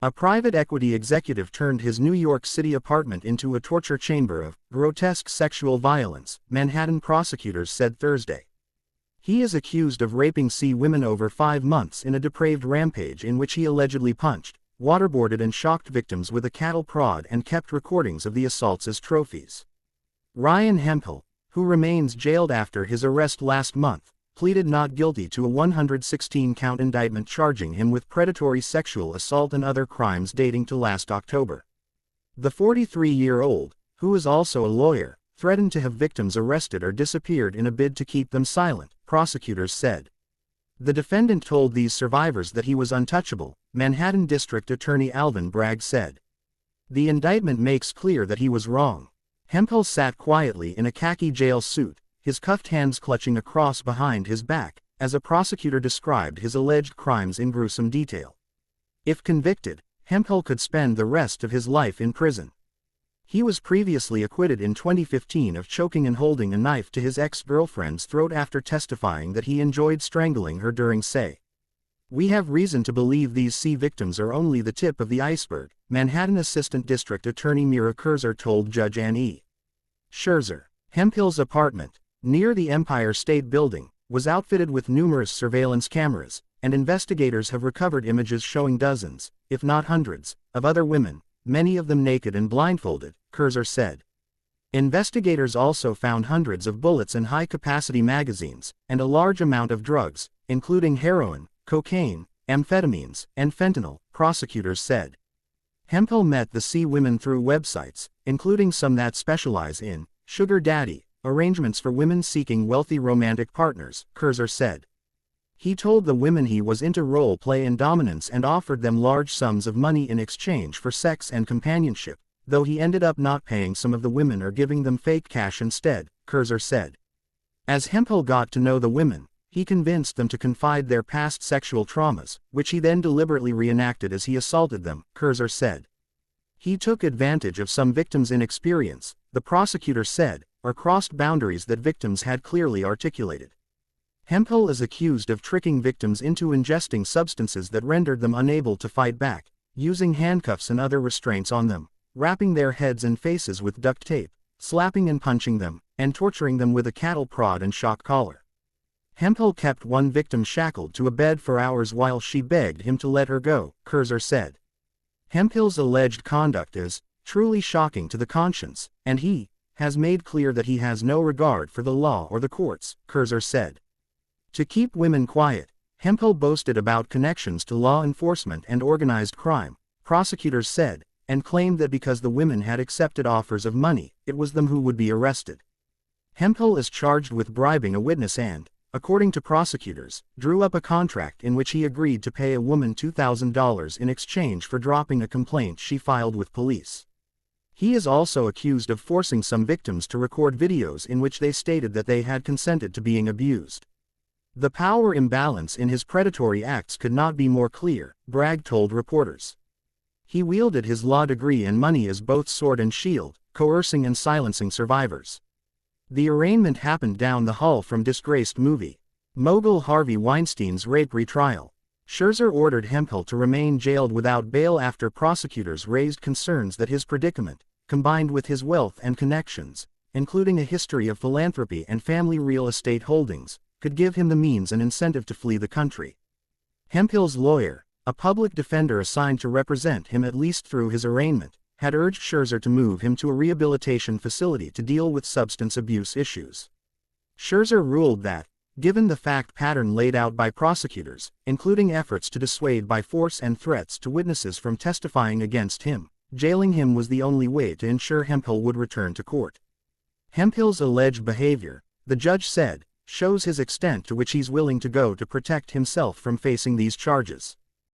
A private equity executive turned his New York City apartment into a torture chamber of grotesque sexual violence, Manhattan prosecutors said Thursday. He is accused of raping C women over 5 months in a depraved rampage in which he allegedly punched, waterboarded and shocked victims with a cattle prod and kept recordings of the assaults as trophies. Ryan Hemphill, who remains jailed after his arrest last month, pleaded not guilty to a 116-count indictment charging him with predatory sexual assault and other crimes dating to last October. The 43-year-old, who is also a lawyer, threatened to have victims arrested or disappeared in a bid to keep them silent, prosecutors said. The defendant told these survivors that he was untouchable, Manhattan District Attorney Alvin Bragg said. The indictment makes clear that he was wrong. Hemphill sat quietly in a khaki jail suit, his cuffed hands clutching a cross behind his back, as a prosecutor described his alleged crimes in gruesome detail. If convicted, Hemphill could spend the rest of his life in prison. He was previously acquitted in 2015 of choking and holding a knife to his ex-girlfriend's throat after testifying that he enjoyed strangling her during say. We have reason to believe these C victims are only the tip of the iceberg, Manhattan Assistant District Attorney Mira Kurzer told Judge Ann E. Scherzer. Hemphill's apartment, near the Empire State Building, was outfitted with numerous surveillance cameras, and investigators have recovered images showing dozens, if not hundreds, of other women, many of them naked and blindfolded, Kurzer said. Investigators also found hundreds of bullets and high-capacity magazines, and a large amount of drugs, including heroin, cocaine, amphetamines, and fentanyl, prosecutors said. Hemphill met the C women through websites, including some that specialize in sugar daddy arrangements for women seeking wealthy romantic partners, Kurzer said. He told the women he was into role play and dominance and offered them large sums of money in exchange for sex and companionship, though he ended up not paying some of the women or giving them fake cash instead, Kurzer said. As Hemphill got to know the women, he convinced them to confide their past sexual traumas, which he then deliberately reenacted as he assaulted them, Kurzer said. He took advantage of some victims' inexperience, the prosecutor said, or crossed boundaries that victims had clearly articulated. Hemphill is accused of tricking victims into ingesting substances that rendered them unable to fight back, using handcuffs and other restraints on them, wrapping their heads and faces with duct tape, slapping and punching them, and torturing them with a cattle prod and shock collar. Hemphill kept one victim shackled to a bed for hours while she begged him to let her go, Kurzer said. Hemphill's alleged conduct is truly shocking to the conscience, and he has made clear that he has no regard for the law or the courts, Kurzer said. To keep women quiet, Hemphill boasted about connections to law enforcement and organized crime, prosecutors said, and claimed that because the women had accepted offers of money, it was them who would be arrested. Hemphill is charged with bribing a witness and, according to prosecutors, drew up a contract in which he agreed to pay a woman $2,000 in exchange for dropping a complaint she filed with police. He is also accused of forcing some victims to record videos in which they stated that they had consented to being abused. The power imbalance in his predatory acts could not be more clear, Bragg told reporters. He wielded his law degree and money as both sword and shield, coercing and silencing survivors. The arraignment happened down the hall from disgraced movie mogul Harvey Weinstein's rape retrial. Scherzer ordered Hemphill to remain jailed without bail after prosecutors raised concerns that his predicament, combined with his wealth and connections, including a history of philanthropy and family real estate holdings, could give him the means and incentive to flee the country. Hemphill's lawyer, a public defender assigned to represent him at least through his arraignment, had urged Scherzer to move him to a rehabilitation facility to deal with substance abuse issues. Scherzer ruled that, given the fact pattern laid out by prosecutors, including efforts to dissuade by force and threats to witnesses from testifying against him, jailing him was the only way to ensure Hemphill would return to court. Hemphill's alleged behavior, the judge said, shows his extent to which he's willing to go to protect himself from facing these charges.